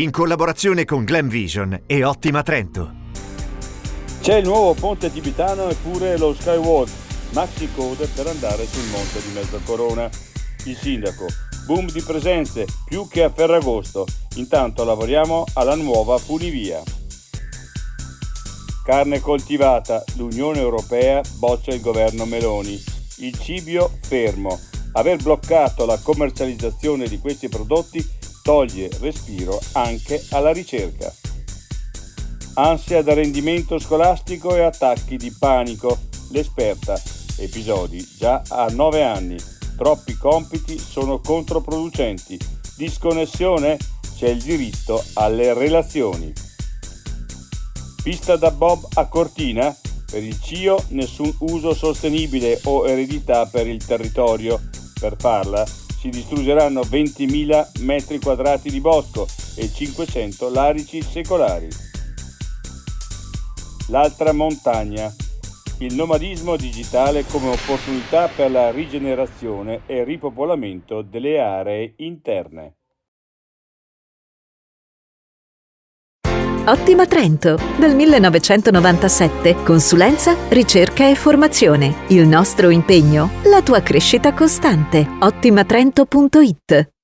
in collaborazione con Glam Vision e Ottima Trento. C'è il nuovo ponte tibetano e pure lo Skywalk, maxi code per andare sul monte di Mezzocorona. Il sindaco, boom di presenze, più che a Ferragosto, intanto lavoriamo alla nuova funivia. Carne coltivata, l'Unione Europea boccia il governo Meloni. Il Cibio fermo. Aver bloccato la commercializzazione di questi prodotti toglie respiro anche alla ricerca. Ansia da rendimento scolastico e attacchi di panico. L'esperta, episodi già a 9 anni. Troppi compiti sono controproducenti. Disconnessione? C'è il diritto alle relazioni. Pista da bob a Cortina? Per il CIO nessun uso sostenibile o eredità per il territorio. Per farla si distruggeranno 20.000 metri quadrati di bosco e 500 larici secolari. L'altra montagna. Il nomadismo digitale come opportunità per la rigenerazione e ripopolamento delle aree interne. Ottima Trento, dal 1997, consulenza, ricerca e formazione. Il nostro impegno, la tua crescita costante. Ottimatrento.it